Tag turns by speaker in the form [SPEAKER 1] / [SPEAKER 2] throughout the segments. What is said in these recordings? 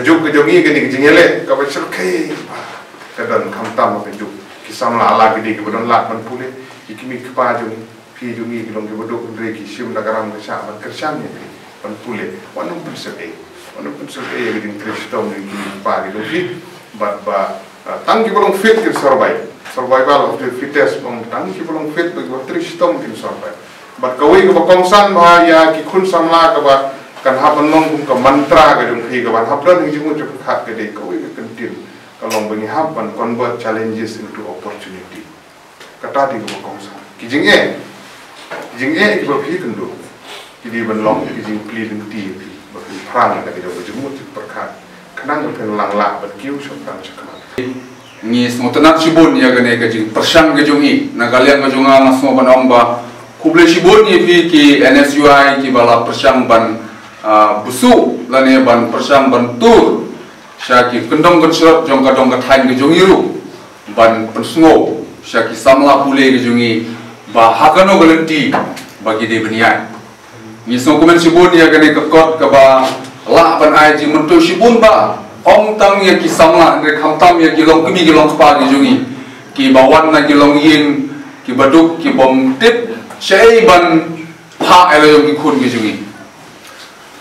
[SPEAKER 1] juk ke jongi ke ni jingele ka ba cerkai kadan khamtam ke juk kisam la ala gede ke bodon lat man pule ikimi kpa jongi pi jongi ke long ke bodok ndre ki sim da garam ke sa ban kersan ni man pule wanum persebe ke ding kristom ni ki pa ke dofi ba tang ki bolong fit ke survival of the fittest bang tang ki bolong fit ba kristom ke survival ba kawai ke bakongsan ba ya ki khun samla ka ba kan hapan mong kum ka mantra ka dum khi ka ban haplan hi jingu chuk khat ke de ko we kentin kalong bagi hapan convert challenges into opportunity kata di ko kong sa ki jinge ki ba phi kendu ki di ban long ki jing pli ding ti ba ki prang ka de ba jingu chuk perkhat kanang pen lang la ba kiu shop kan chakana
[SPEAKER 2] ni smotanat sibon ya gane ka jing persang ke jongi na kalian ka jonga ngasmo ban ong ba kuble sibon ni fi ki NSUI ki bala persang ban busu lane ban persang ban tur syaki kendong kencrot jong kadong kathain ke jongiru ban pensngo syaki samla pule ke jongi ba hakano galenti bagi de beniai ni so komen sibun ya gane ke kot ke ba la ban ai ji mentu sibun ba ong tang ya ki samla andre khamtam ya ki long kemi ki long kpa ke jongi ki bawan na ki long yin ki baduk ki bom tip sei ban pha ele yong ki khun ke jongi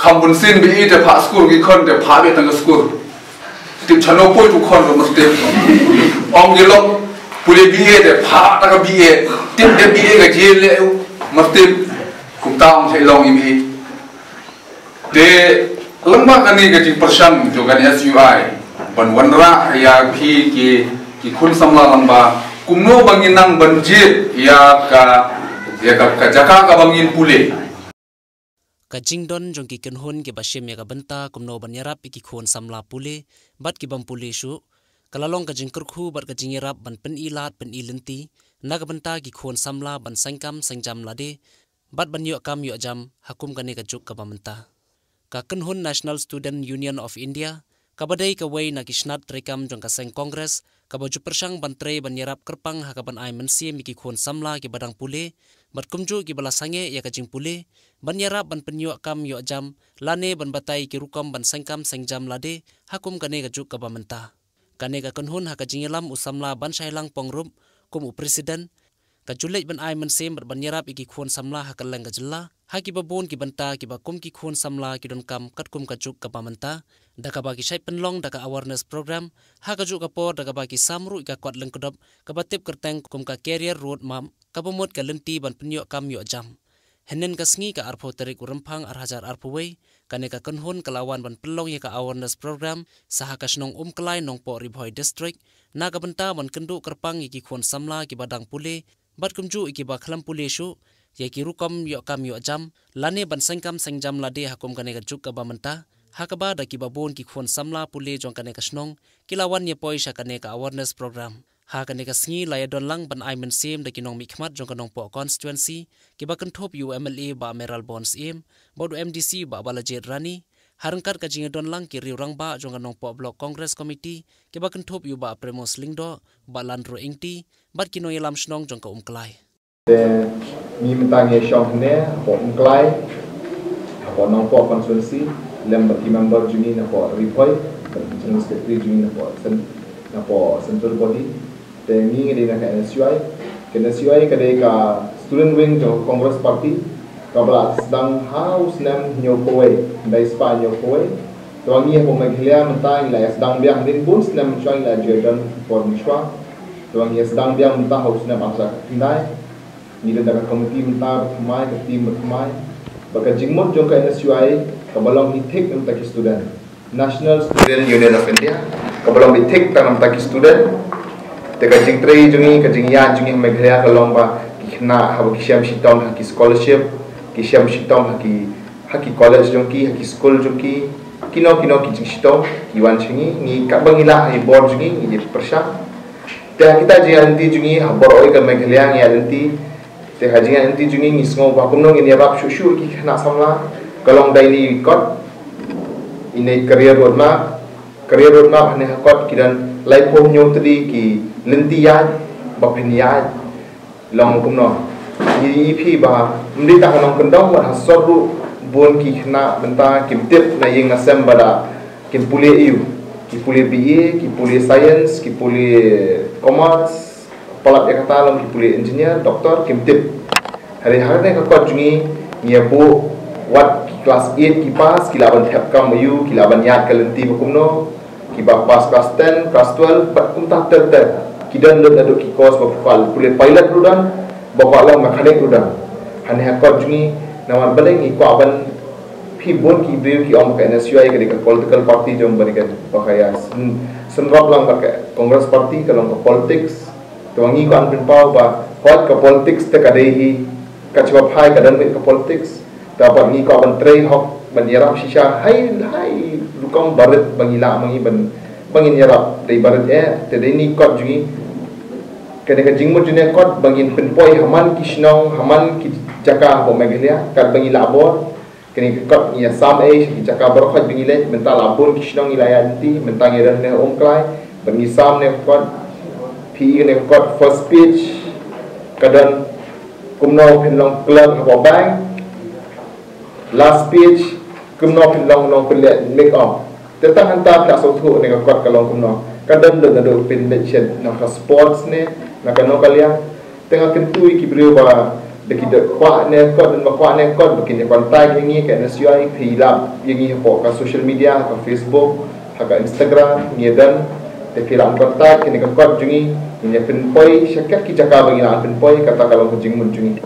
[SPEAKER 2] kampun sin bi ite pa school ki kon de pa be tang school tip chano poi tu kon ro mste ong ge lo pule bi de pa ta ka bi tip de bi ga je le mste kum taung se long im de lamba kan ni ga ji persang jo kan SUI ban wanra ya phi ki khun samla lamba kumno banginang banjit ya ka jaka ka bangin pule
[SPEAKER 3] ka jingdon jong ki kenhon ke basim ya ka benta kumno banyarap ki khon samla pule bat ki bam pule shu kalalong ka jingkurkhu bat ka jingerap ban pen ilat pen ilenti na ka benta ki khon samla ban sangkam sangjam lade bat ban yo kam yo jam hakum ka ne ka juk ka bamenta ka kenhon National Student Union of India ka badai ka wei na kisnat trekam jong ka seng congress ka baju persang ban tre banyarap kerpang hakaban ai mensi mi ki khon samla ki badang pule bat kumju ki bala sange ya ka jing pule banyarap ban penyo kam yo jam lane ban batai ki rukom ban sangkam sengjam lade hakum kane ka juk ka bamenta kane ka kenhun ha ka jingelam usamla ban shailang pongrup kum presiden ka julej ban ai mensem bat banyarap iki khon samla ha kaleng ka jilla ha ki babon ki banta ki bakum ki khon samla ki don kam kat kum ka juk ka bamenta daka bagi shai penlong daka awareness program ha ka juk ka por daka bagi samru ka kwat leng kodop ka batip kerteng kum ka career road map ka bomot ka lenti ban penyo kam yo jam henen ka sngi ka arpo terik urempang arhajar arpowei kane ka kenhun kelawan ban pelong ya ka awareness program saha ka snong kelai nong po ribhoi district na ka benta ban kendu kerpang iki khon samla ki badang pule bat kumju iki ba khlam pule shu ya ki rukom yo kam yo jam lane ban sangkam sangjam lade hakum kane ka juk ka bamenta hakaba da ki babon ki khon samla pule jong kane ka snong kilawan ye poisa kane ka awareness program ha kane ka sngi la ya don lang ban ai men sim da ki nong mikmat jong ka nong po constituency ki ba kan thop UMLA ba meral bonds im bodu MDC ba balajet rani harangkat ka jinga don lang ki riurang ba jong ka nong po block congress committee ki ba kan thop yu ba premos lingdo ba landro ingti bat ki no yelam snong jong ka klai
[SPEAKER 4] mi mentang ye shong ne po klai po nong po constituency lem bagi member juni na po repoi general secretary juni na po central body te mi ngi na ka NSUI ka de ka student wing jo congress party ka bla sedang house nam nyo kowe dai spa nyo kowe to ngi po maghilia mentang la sedang biang din bun nam chang la jordan for mishwa to ngi sedang biang mentang house nam asa kindai ni da ka committee mentang mai ka team mai baka jingmot jo ka NSUI ka balong hitik nam taki student National Student Union of India ka balong hitik tanam taki student te ka jing trei jungi ka jing ya jungi meghlea ka lomba ki khna ha ki sham shitong ha ki scholarship ki sham shitong ha ki college jongki ha ki school jongki kino ki jing shitong ki wan chingi ni ka bangila ai board jungi ni persha te kita jing anti jungi ha bor oi ka meghlea ngi anti te ha jing anti jungi ni sngo ba kumno ngi rap shushu ki khna samla kalong daily kot ini career roadmap ne ha kot kidan lai pom nyo tri ki lentiyaj bapiniyaj long kumno ni phi ba mdi ta kanong kendong wa hasoru bon ki khna benta kimtip na ying asem bada Kim pulih EU, ki pulih BA, ki pulih Science, ki pulih Commerce, pelat yang kata alam, ki pulih Engineer, Doktor, kim tip. Hari-hari ni kakak jungi, ia bu wat kelas 8 ki pas, ki laban tap kam EU, ki laban yat kalenti bakumno, ki ba pas kelas 10, kelas 12, bat kum tak ter. Ki dan duduk ki kos bakal pulih pilot rudan, bapak lang mekanik rudan. Hani kakak jungi, nama baleng iko aban pibon ki beliau ki om ke NSUI ke dekat political party jom berikan bahaya senrap lang pakai Congress party kalau ke politics tuangi ko anpin pau ba hot ke politics te kadehi kacwa phai kadan ke politics dapat ni ko ban tray hok ban yarap shisha hai lukam barat bangila mangi ban bangin yarap dei barat te dei ni ko jungi kene ka jingmo junia ko bangin pinpoi haman kishnong haman ki jaka bo megelia kat bangila bor kini kot ia sam ki jaka berkhot bingile mental abun kishnong ilayanti mentang iran ne omklai bangi sam ne kot pi ne kot first speech kadan kumno pinlong club ha bank last speech kumno pinlong long pelet make up tetang hanta tak sotu ne kot kalong kumno kadan do pin mention na sports ne na kano kalian tengah kentui ki beliau ba deki de kwa ne kot dan kwa ne kot bikin kontak yang ni ke NSUI hilap yang ni po ka social media ka Facebook ka Instagram ni dan te filam kontak ni ka kot jungi ni pinpoi syakat ki jaka bagi na pinpoi kata kalau kujing mun jungi